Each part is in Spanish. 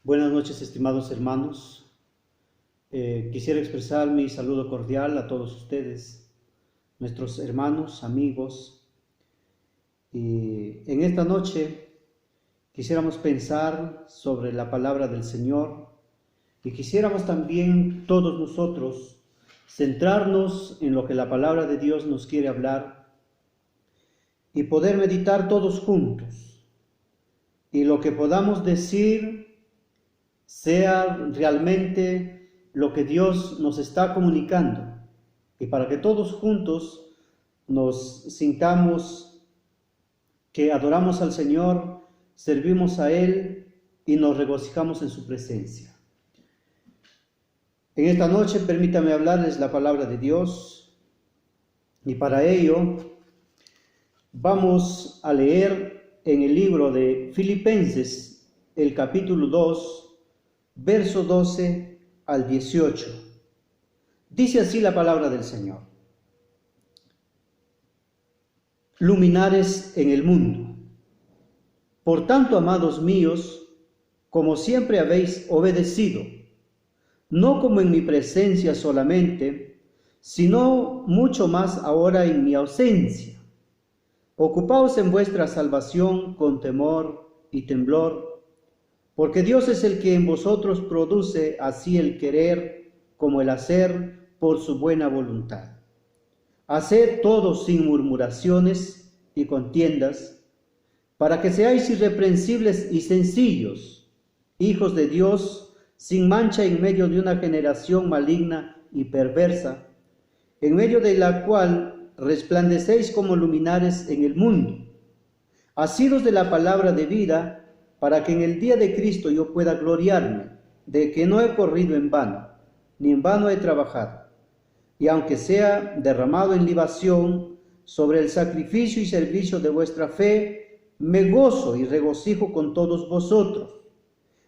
Buenas noches, estimados hermanos. Quisiera expresar mi saludo cordial a todos ustedes, nuestros hermanos, amigos. Y en esta noche quisiéramos pensar sobre la palabra del Señor y quisiéramos también todos nosotros centrarnos en lo que la palabra de Dios nos quiere hablar y poder meditar todos juntos. Y lo que podamos decir sea realmente lo que Dios nos está comunicando, y para que todos juntos nos sintamos que adoramos al Señor, servimos a Él y nos regocijamos en su presencia. En esta noche permítame hablarles la palabra de Dios, y para ello vamos a leer en el libro de Filipenses, el capítulo 2, verso 12 al 18. Dice así la palabra del Señor: luminares en el mundo. Por tanto, amados míos, como siempre habéis obedecido, no como en mi presencia solamente, sino mucho más ahora en mi ausencia, ocupaos en vuestra salvación con temor y temblor, porque Dios es el que en vosotros produce así el querer como el hacer por su buena voluntad. Haced todo sin murmuraciones y contiendas, para que seáis irreprensibles y sencillos, hijos de Dios, sin mancha en medio de una generación maligna y perversa, en medio de la cual resplandecéis como luminares en el mundo, asidos de la palabra de vida, para que en el día de Cristo yo pueda gloriarme de que no he corrido en vano, ni en vano he trabajado. Y aunque sea derramado en libación sobre el sacrificio y servicio de vuestra fe, me gozo y regocijo con todos vosotros.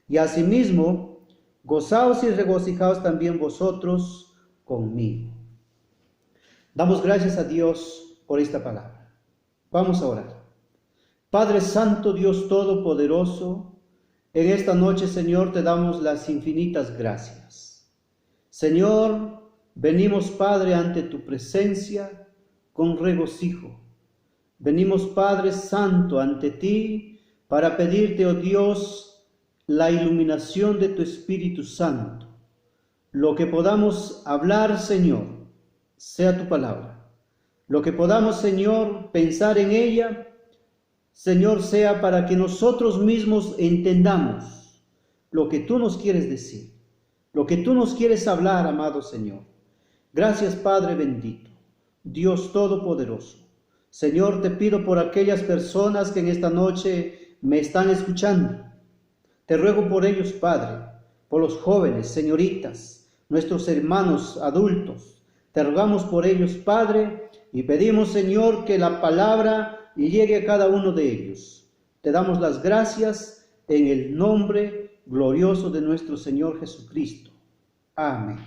Y asimismo, gozaos y regocijaos también vosotros conmigo. Damos gracias a Dios por esta palabra. Vamos a orar. Padre Santo, Dios Todopoderoso, en esta noche, Señor, te damos las infinitas gracias. Señor, venimos, Padre, ante tu presencia con regocijo. Venimos, Padre Santo, ante ti para pedirte, oh Dios, la iluminación de tu Espíritu Santo. Lo que podamos hablar, Señor, sea tu palabra. Lo que podamos, Señor, pensar en ella, Señor, sea para que nosotros mismos entendamos lo que tú nos quieres decir, lo que tú nos quieres hablar, amado Señor. Gracias, Padre bendito, Dios Todopoderoso. Señor, te pido por aquellas personas que en esta noche me están escuchando. Te ruego por ellos, Padre, por los jóvenes, señoritas, nuestros hermanos adultos. Te rogamos por ellos, Padre, y pedimos, Señor, que la palabra y llegue a cada uno de ellos. Te damos las gracias en el nombre glorioso de nuestro Señor Jesucristo. Amén.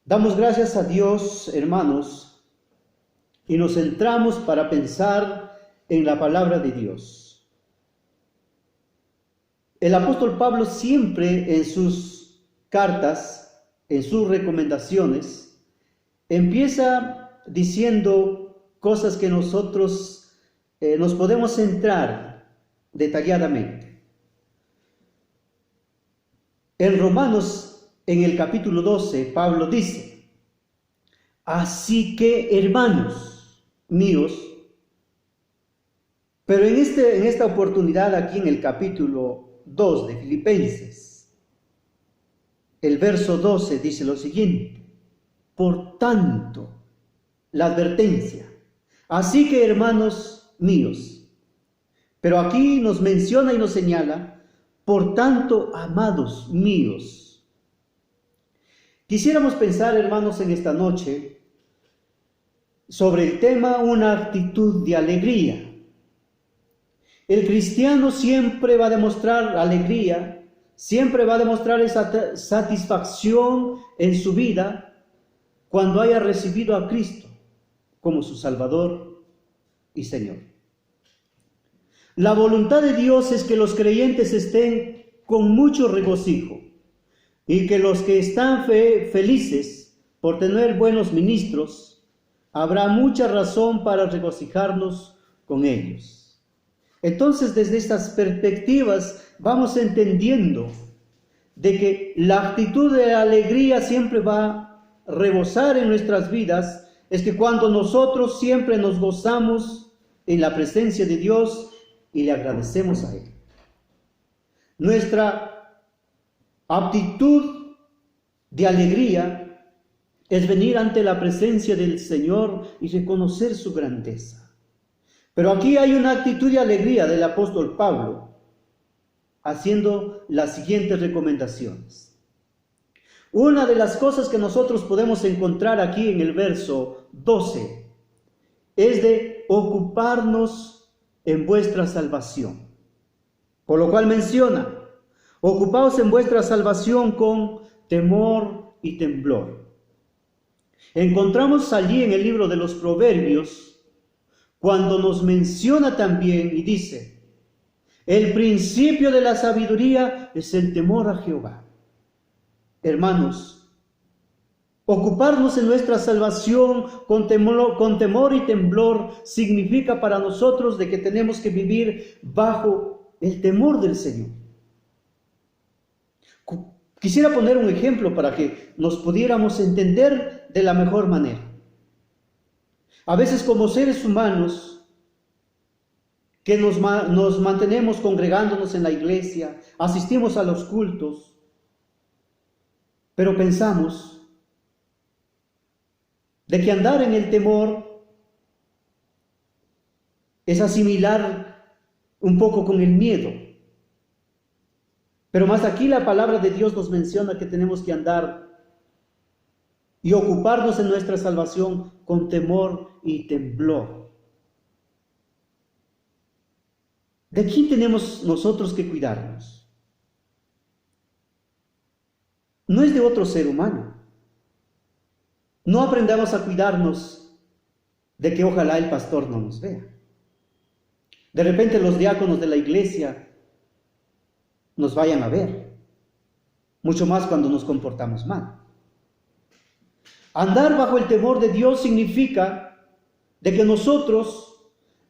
Damos gracias a Dios, hermanos, y nos centramos para pensar en la palabra de Dios. El apóstol Pablo siempre en sus cartas, en sus recomendaciones, empieza diciendo cosas que nosotros nos podemos centrar detalladamente. En Romanos, en el capítulo 12, Pablo dice: así que, hermanos míos, pero en esta oportunidad aquí en el capítulo 2 de Filipenses, el verso 12 dice lo siguiente: por tanto, la advertencia. Así que, hermanos míos, pero aquí nos menciona y nos señala, por tanto, amados míos. Quisiéramos pensar, hermanos, en esta noche sobre el tema una actitud de alegría. El cristiano siempre va a demostrar alegría, siempre va a demostrar esa satisfacción en su vida cuando haya recibido a Cristo como su Salvador y Señor. La voluntad de Dios es que los creyentes estén con mucho regocijo y que los que están felices por tener buenos ministros, habrá mucha razón para regocijarnos con ellos. Entonces, desde estas perspectivas vamos entendiendo de que la actitud de alegría siempre va a rebosar en nuestras vidas, es que cuando nosotros siempre nos gozamos en la presencia de Dios y le agradecemos a Él. Nuestra aptitud de alegría es venir ante la presencia del Señor y reconocer su grandeza. Pero aquí hay una actitud de alegría del apóstol Pablo, haciendo las siguientes recomendaciones. Una de las cosas que nosotros podemos encontrar aquí en el verso 12 es de ocuparnos en vuestra salvación. Por lo cual menciona, ocupaos en vuestra salvación con temor y temblor. Encontramos allí en el libro de los Proverbios, cuando nos menciona también y dice, el principio de la sabiduría es el temor a Jehová. Hermanos, ocuparnos en nuestra salvación con temor y temblor significa para nosotros de que tenemos que vivir bajo el temor del Señor. Quisiera poner un ejemplo para que nos pudiéramos entender de la mejor manera. A veces como seres humanos que nos mantenemos congregándonos en la iglesia, asistimos a los cultos, pero pensamos de que andar en el temor es asimilar un poco con el miedo. Pero más aquí la palabra de Dios nos menciona que tenemos que andar y ocuparnos en nuestra salvación con temor y temblor. ¿De quién tenemos nosotros que cuidarnos? No es de otro ser humano. No aprendamos a cuidarnos de que ojalá el pastor no nos vea. De repente los diáconos de la iglesia nos vayan a ver, mucho más cuando nos comportamos mal. Andar bajo el temor de Dios significa de que nosotros,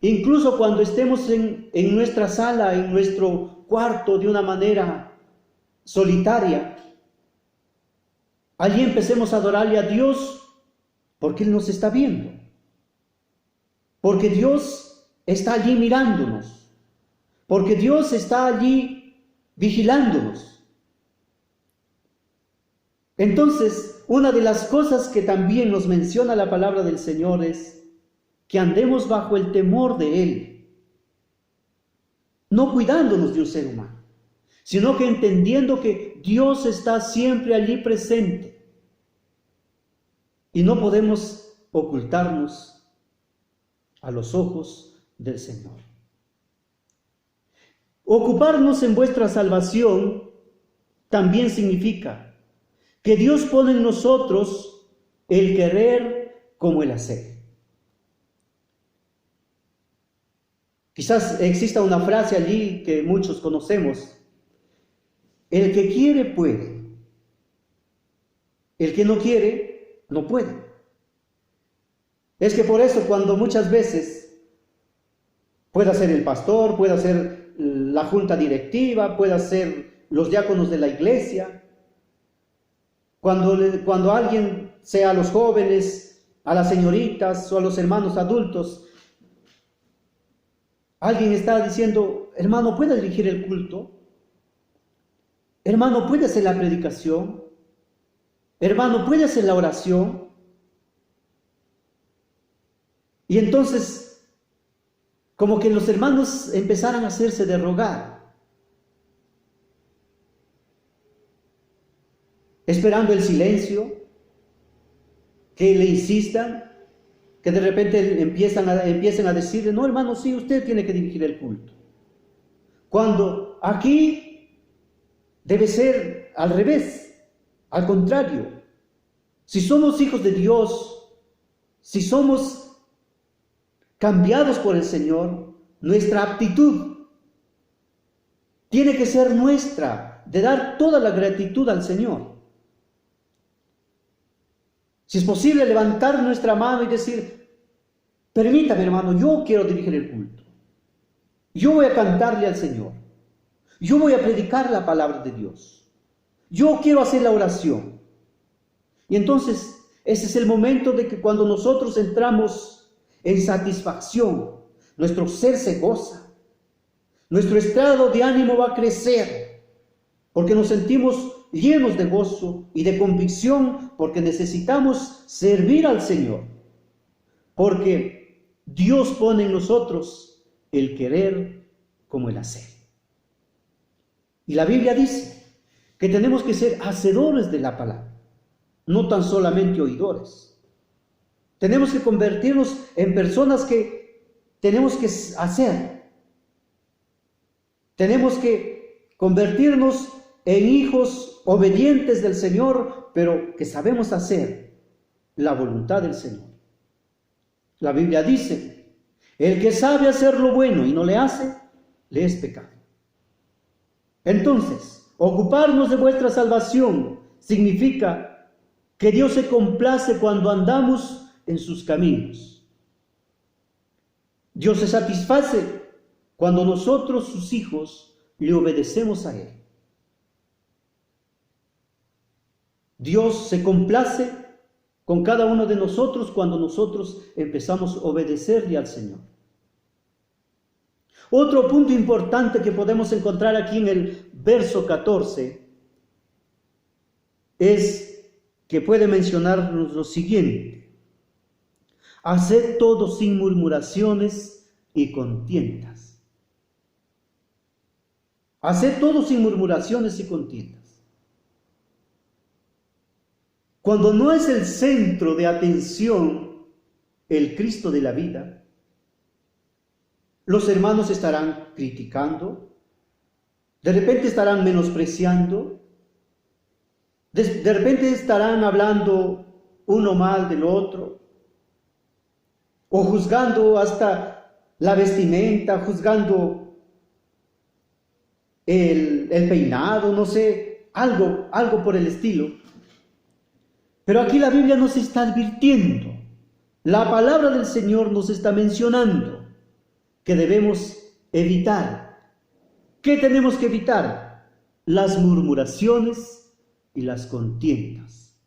incluso cuando estemos en nuestra sala, en nuestro cuarto de una manera solitaria, allí empecemos a adorarle a Dios porque Él nos está viendo. Porque Dios está allí mirándonos. Porque Dios está allí vigilándonos. Entonces, una de las cosas que también nos menciona la palabra del Señor es que andemos bajo el temor de Él. No cuidándonos de un ser humano, sino que entendiendo que Dios está siempre allí presente. Y no podemos ocultarnos a los ojos del Señor. Ocuparnos en vuestra salvación también significa que Dios pone en nosotros el querer como el hacer. Quizás exista una frase allí que muchos conocemos. El que quiere puede. El que no quiere no puede. Es que por eso cuando muchas veces pueda ser el pastor, pueda ser la junta directiva, pueda ser los diáconos de la iglesia, cuando alguien, sea a los jóvenes, a las señoritas o a los hermanos adultos, alguien está diciendo, hermano, ¿puede dirigir el culto? Hermano, ¿puede hacer la predicación? Hermano, ¿puede hacer la oración? Y entonces, como que los hermanos empezaran a hacerse de rogar, esperando el silencio, que le insistan, que de repente empiecen a decirle, no hermano, sí, usted tiene que dirigir el culto. Cuando aquí debe ser al revés. Al contrario, si somos hijos de Dios, si somos cambiados por el Señor, nuestra aptitud tiene que ser nuestra, de dar toda la gratitud al Señor. Si es posible, levantar nuestra mano y decir: permítame, hermano, yo quiero dirigir el culto. Yo voy a cantarle al Señor. Yo voy a predicar la palabra de Dios. Yo quiero hacer la oración. Y entonces, ese es el momento de que cuando nosotros entramos en satisfacción, nuestro ser se goza. Nuestro estado de ánimo va a crecer, porque nos sentimos llenos de gozo y de convicción, porque necesitamos servir al Señor. Porque Dios pone en nosotros el querer como el hacer. Y la Biblia dice que tenemos que ser hacedores de la palabra, no tan solamente oidores. Tenemos que convertirnos en personas que tenemos que hacer. Tenemos que convertirnos en hijos obedientes del Señor, pero que sabemos hacer la voluntad del Señor. La Biblia dice: el que sabe hacer lo bueno y no le hace, le es pecado. Entonces, ocuparnos de vuestra salvación significa que Dios se complace cuando andamos en sus caminos. Dios se satisface cuando nosotros, sus hijos, le obedecemos a Él. Dios se complace con cada uno de nosotros cuando nosotros empezamos a obedecerle al Señor. Otro punto importante que podemos encontrar aquí en el verso 14 es que puede mencionarnos lo siguiente: haced todo sin murmuraciones y contiendas. Haced todo sin murmuraciones y contiendas. Cuando no es el centro de atención el Cristo de la vida, los hermanos estarán criticando, de repente estarán menospreciando, de repente estarán hablando uno mal del otro, o juzgando hasta la vestimenta, juzgando el peinado, no sé, algo por el estilo. Pero aquí la Biblia nos está advirtiendo, la palabra del Señor nos está mencionando que debemos evitar. ¿Qué tenemos que evitar? Las murmuraciones y las contiendas.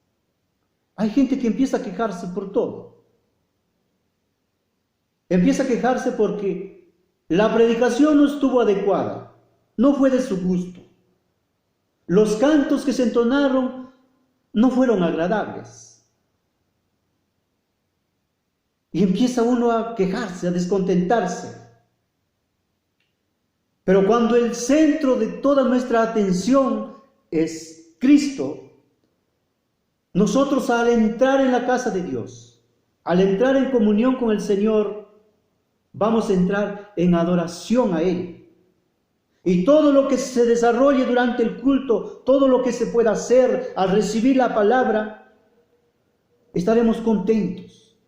Hay gente que empieza a quejarse por todo. Empieza a quejarse porque la predicación no estuvo adecuada, no fue de su gusto. Los cantos que se entonaron no fueron agradables. Y empieza uno a quejarse, a descontentarse. Pero cuando el centro de toda nuestra atención es Cristo, nosotros al entrar en la casa de Dios, al entrar en comunión con el Señor, vamos a entrar en adoración a Él. Y todo lo que se desarrolle durante el culto, todo lo que se pueda hacer al recibir la palabra, estaremos contentos,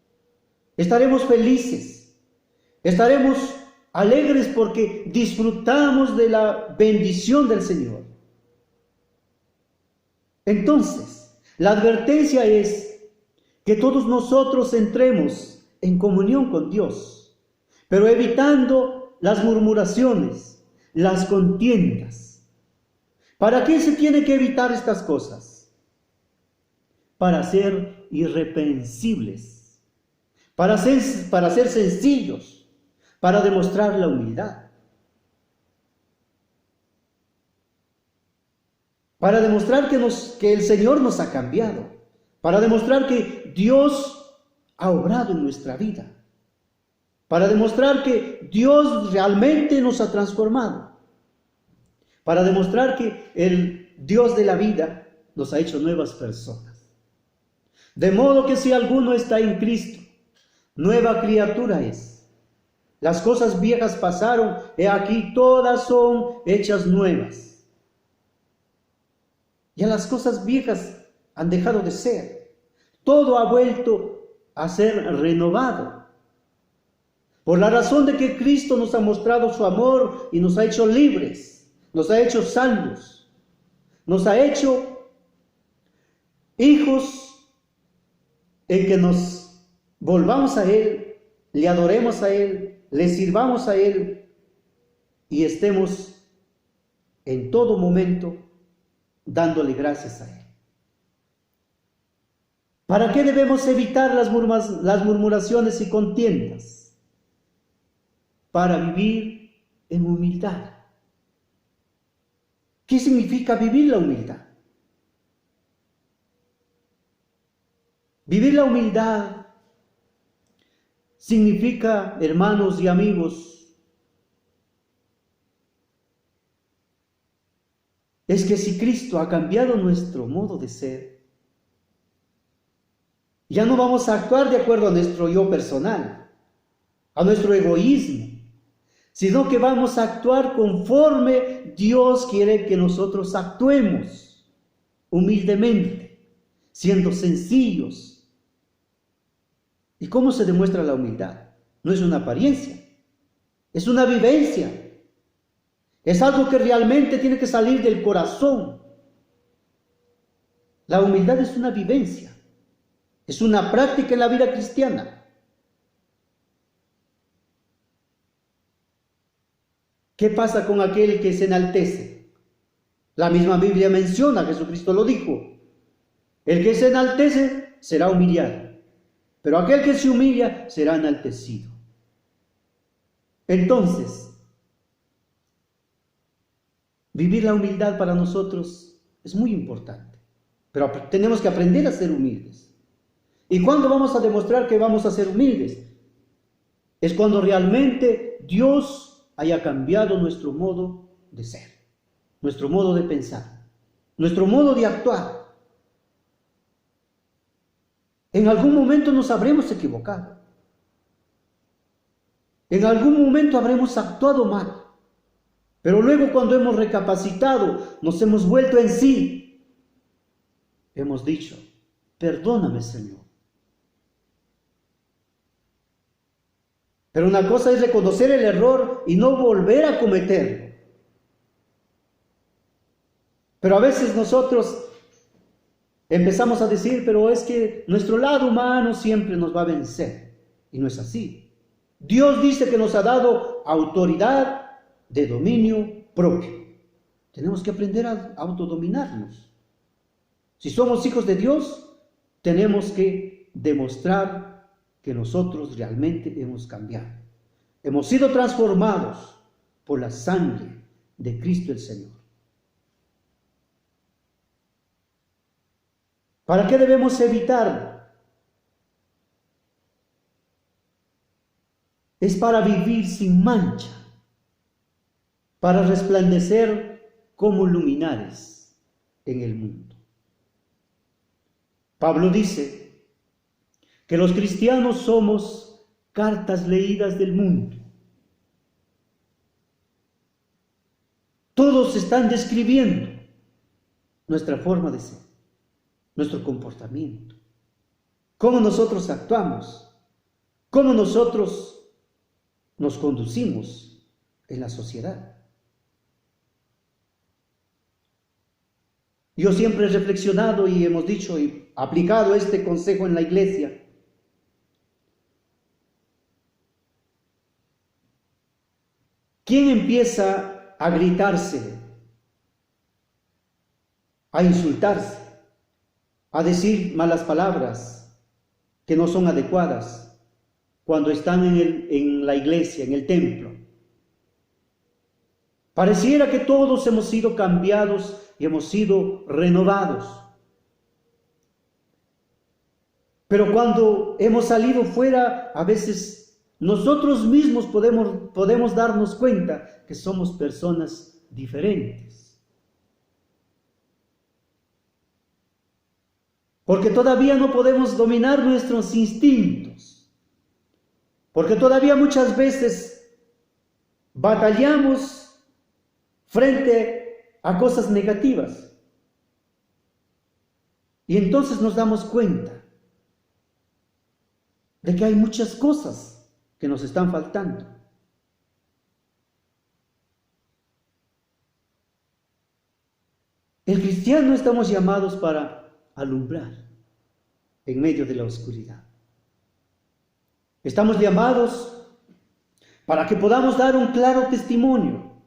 estaremos felices, estaremos alegres porque disfrutamos de la bendición del Señor. Entonces, la advertencia es que todos nosotros entremos en comunión con Dios, pero evitando las murmuraciones, las contiendas. ¿Para qué se tiene que evitar estas cosas? Para ser irreprensibles, para ser sencillos, para demostrar la humildad, para demostrar que el Señor nos ha cambiado, para demostrar que Dios ha obrado en nuestra vida, para demostrar que Dios realmente nos ha transformado, para demostrar que el Dios de la vida nos ha hecho nuevas personas. De modo que si alguno está en Cristo, nueva criatura es. Las cosas viejas pasaron, he aquí todas son hechas nuevas. Ya las cosas viejas han dejado de ser. Todo ha vuelto a ser renovado. Por la razón de que Cristo nos ha mostrado su amor y nos ha hecho libres. nos ha hecho salvos, nos ha hecho hijos en que nos volvamos a Él, le adoremos a Él, le sirvamos a Él y estemos en todo momento dándole gracias a Él. ¿Para qué debemos evitar las murmuraciones y contiendas? Para vivir en humildad. ¿Qué significa vivir la humildad? Vivir la humildad significa, hermanos y amigos, es que si Cristo ha cambiado nuestro modo de ser, ya no vamos a actuar de acuerdo a nuestro yo personal, a nuestro egoísmo, sino que vamos a actuar conforme Dios quiere que nosotros actuemos, humildemente, siendo sencillos. ¿Y cómo se demuestra la humildad? No es una apariencia, es una vivencia, es algo que realmente tiene que salir del corazón. La humildad es una vivencia. Es una práctica en la vida cristiana. ¿Qué pasa con aquel que se enaltece? La misma Biblia menciona, Jesucristo lo dijo, el que se enaltece será humillado, pero aquel que se humilla será enaltecido. Entonces, vivir la humildad para nosotros es muy importante, pero tenemos que aprender a ser humildes. ¿Y cuándo vamos a demostrar que vamos a ser humildes? Es cuando realmente Dios haya cambiado nuestro modo de ser, nuestro modo de pensar, nuestro modo de actuar. En algún momento nos habremos equivocado. En algún momento habremos actuado mal. Pero luego cuando hemos recapacitado, nos hemos vuelto en sí, hemos dicho, perdóname, Señor. Pero una cosa es reconocer el error y no volver a cometerlo. Pero a veces nosotros empezamos a decir, pero es que nuestro lado humano siempre nos va a vencer. Y no es así. Dios dice que nos ha dado autoridad de dominio propio. Tenemos que aprender a autodominarnos. Si somos hijos de Dios, tenemos que demostrar que nosotros realmente hemos cambiado. Hemos sido transformados por la sangre de Cristo el Señor. ¿Para qué debemos evitar? Es para vivir sin mancha, para resplandecer como luminares en el mundo. Pablo dice que los cristianos somos cartas leídas del mundo. Todos están describiendo nuestra forma de ser, nuestro comportamiento, cómo nosotros actuamos, cómo nosotros nos conducimos en la sociedad. Yo siempre he reflexionado y hemos dicho y aplicado este consejo en la iglesia. ¿Quién empieza a gritarse, a insultarse, a decir malas palabras que no son adecuadas cuando están en la iglesia, en el templo? Pareciera que todos hemos sido cambiados y hemos sido renovados. Pero cuando hemos salido fuera, a veces nosotros mismos podemos darnos cuenta que somos personas diferentes. Porque todavía no podemos dominar nuestros instintos. Porque todavía muchas veces batallamos frente a cosas negativas. Y entonces nos damos cuenta de que hay muchas cosas que nos están faltando. El cristiano estamos llamados para alumbrar en medio de la oscuridad. Estamos llamados para que podamos dar un claro testimonio,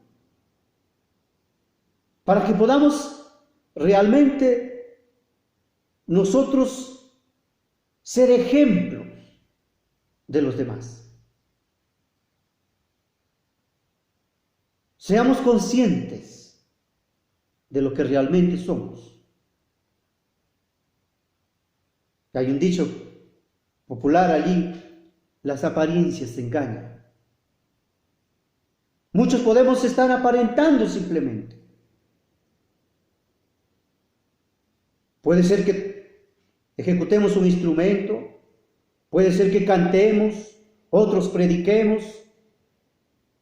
para que podamos realmente nosotros ser ejemplo de los demás. Seamos conscientes de lo que realmente somos. Hay un dicho popular allí: las apariencias engañan. Muchos podemos estar aparentando simplemente. Puede ser que ejecutemos un instrumento, puede ser que cantemos, otros prediquemos,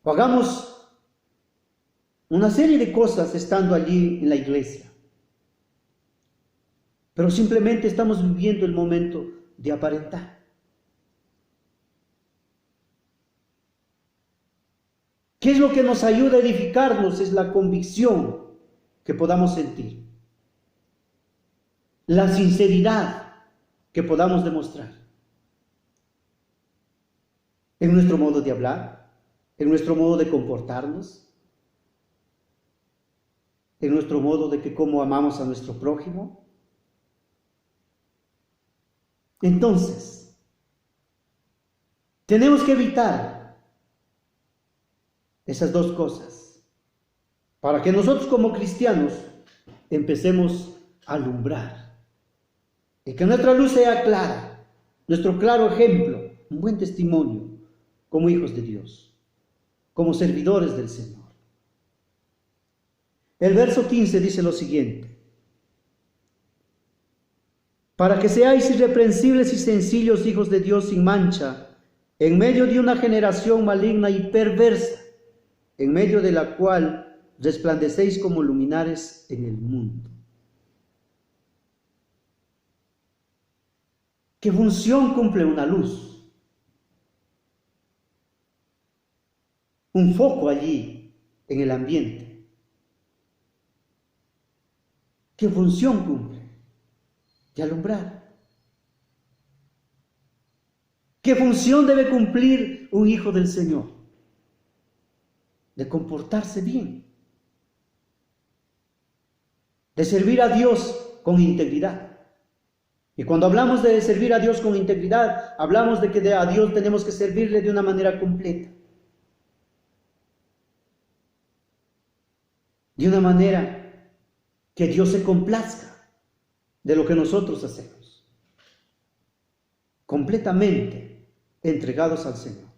o hagamos una serie de cosas estando allí en la iglesia. Pero simplemente estamos viviendo el momento de aparentar. ¿Qué es lo que nos ayuda a edificarnos? Es la convicción que podamos sentir, la sinceridad que podamos demostrar en nuestro modo de hablar, en nuestro modo de comportarnos, en nuestro modo de que cómo amamos a nuestro prójimo. Entonces, tenemos que evitar esas dos cosas para que nosotros como cristianos empecemos a alumbrar y que nuestra luz sea clara, nuestro claro ejemplo, un buen testimonio como hijos de Dios, como servidores del Señor. El verso 15 dice lo siguiente: para que seáis irreprensibles y sencillos hijos de Dios sin mancha, en medio de una generación maligna y perversa, en medio de la cual resplandecéis como luminares en el mundo. ¿Qué función cumple una luz? Un foco allí en el ambiente. ¿Qué función cumple? De alumbrar. ¿Qué función debe cumplir un hijo del Señor? De comportarse bien, de servir a Dios con integridad. Y cuando hablamos de servir a Dios con integridad, hablamos de que a Dios tenemos que servirle de una manera completa, de una manera que Dios se complazca de lo que nosotros hacemos, completamente entregados al Señor.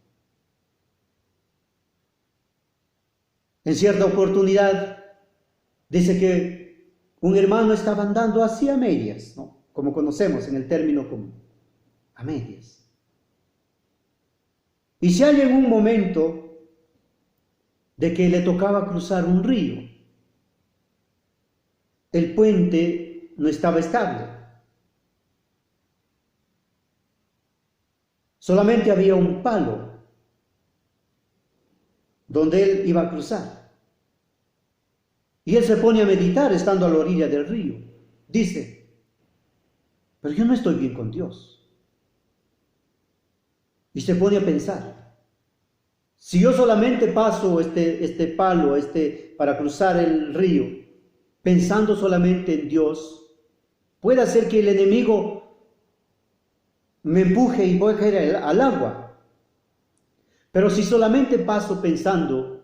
En cierta oportunidad dice que un hermano estaba andando así a medias, ¿no? Como conocemos en el término común, a medias. Y se halla en un momento de que le tocaba cruzar un río. El puente no estaba estable. Solamente había un palo donde él iba a cruzar. Y él se pone a meditar estando a la orilla del río. Dice: pero yo no estoy bien con Dios. Y se pone a pensar: si yo solamente paso este palo para cruzar el río, pensando solamente en Dios, puede hacer que el enemigo me empuje y voy a caer al agua. Pero si solamente paso pensando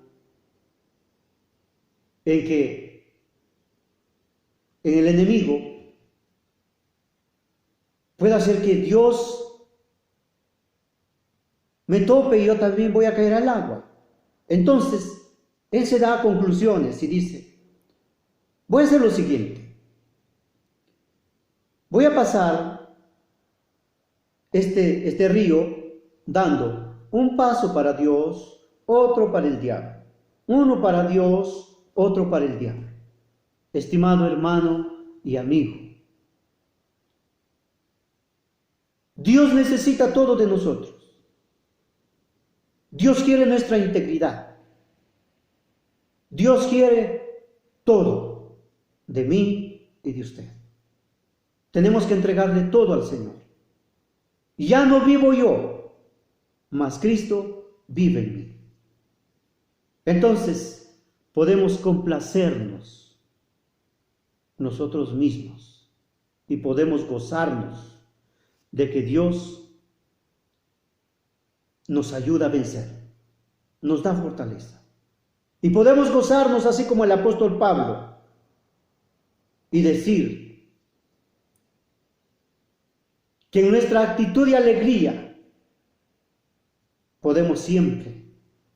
en el enemigo, puede hacer que Dios me tope y yo también voy a caer al agua. Entonces, él se da conclusiones y dice: voy a hacer lo siguiente. Voy a pasar este río dando un paso para Dios, otro para el diablo. Uno para Dios, otro para el diablo. Estimado hermano y amigo, Dios necesita todo de nosotros. Dios quiere nuestra integridad. Dios quiere todo. de mí y de usted. Tenemos que entregarle todo al Señor. Y ya no vivo yo, mas Cristo vive en mí. Entonces podemos complacernos nosotros mismos y podemos gozarnos de que Dios nos ayuda a vencer, nos da fortaleza. Y podemos gozarnos así como el apóstol Pablo y decir que en nuestra actitud de alegría podemos siempre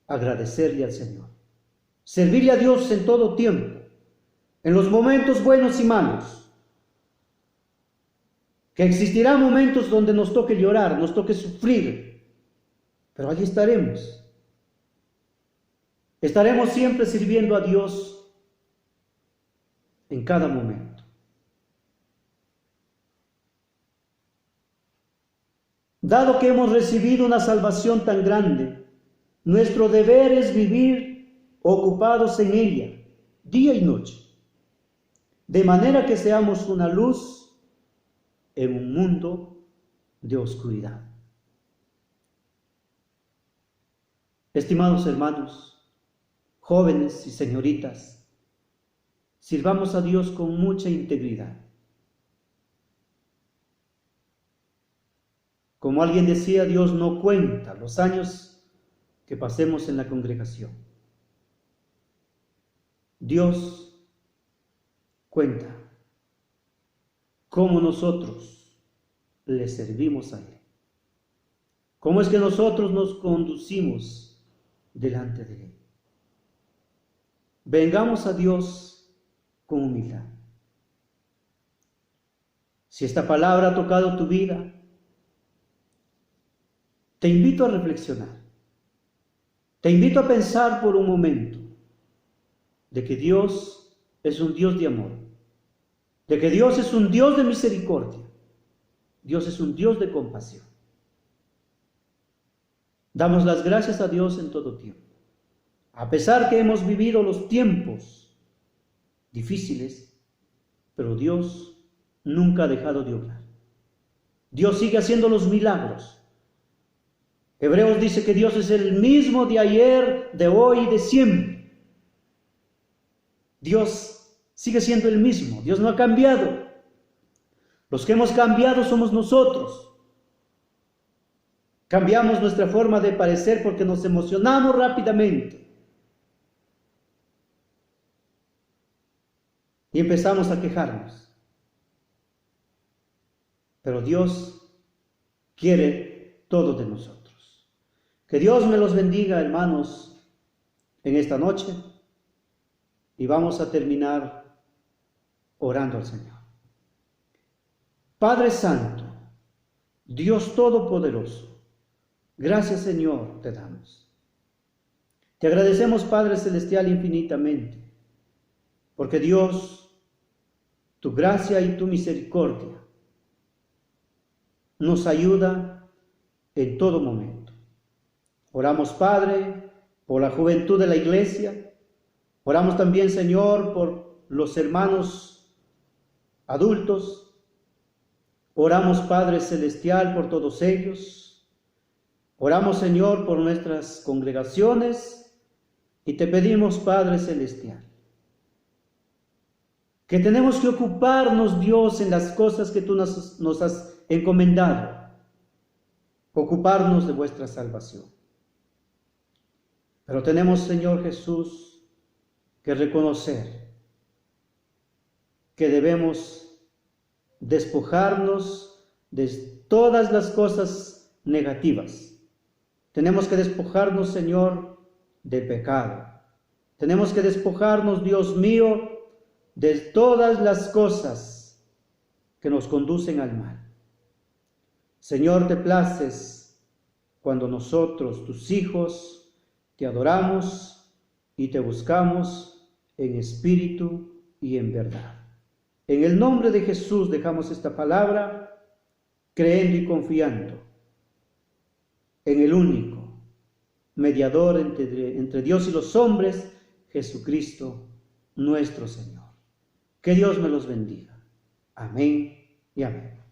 agradecerle al Señor, servirle a Dios en todo tiempo, en los momentos buenos y malos, que existirán momentos donde nos toque llorar, nos toque sufrir, pero allí estaremos. Estaremos siempre sirviendo a Dios en cada momento. Dado que hemos recibido una salvación tan grande, nuestro deber es vivir ocupados en ella, día y noche, de manera que seamos una luz en un mundo de oscuridad. Estimados hermanos, jóvenes y señoritas, sirvamos a Dios con mucha integridad. Como alguien decía, Dios no cuenta los años que pasemos en la congregación. Dios cuenta cómo nosotros le servimos a Él. Cómo es que nosotros nos conducimos delante de Él. Vengamos a Dios con humildad. Si esta palabra ha tocado tu vida, te invito a reflexionar. Te invito a pensar por un momento de que Dios es un Dios de amor, de que Dios es un Dios de misericordia, Dios es un Dios de compasión. Damos las gracias a Dios en todo tiempo. A pesar que hemos vivido los tiempos difíciles, pero Dios nunca ha dejado de obrar. Dios sigue haciendo los milagros. Hebreos dice que Dios es el mismo de ayer, de hoy y de siempre. Dios sigue siendo el mismo, Dios no ha cambiado. Los que hemos cambiado somos nosotros. Cambiamos nuestra forma de parecer porque nos emocionamos rápidamente. Y empezamos a quejarnos. Pero Dios quiere todo de nosotros. Que Dios me los bendiga, hermanos, en esta noche. Y vamos a terminar orando al Señor. Padre Santo, Dios Todopoderoso, gracias, Señor, te damos. Te agradecemos, Padre Celestial, infinitamente, porque Dios, tu gracia y tu misericordia nos ayuda en todo momento. Oramos, Padre, por la juventud de la iglesia. Oramos también, Señor, por los hermanos adultos. Oramos, Padre Celestial, por todos ellos. Oramos, Señor, por nuestras congregaciones y te pedimos, Padre Celestial, que tenemos que ocuparnos, Dios, en las cosas que tú nos has encomendado. Ocuparnos de vuestra salvación. Pero tenemos, Señor Jesús, que reconocer que debemos despojarnos de todas las cosas negativas. Tenemos que despojarnos, Señor, del pecado. Tenemos que despojarnos, Dios mío, de todas las cosas que nos conducen al mal. Señor, te places cuando nosotros, tus hijos, te adoramos y te buscamos en espíritu y en verdad. En el nombre de Jesús dejamos esta palabra, creyendo y confiando en el único mediador entre Dios y los hombres, Jesucristo, nuestro Señor. Que Dios me los bendiga. Amén y amén.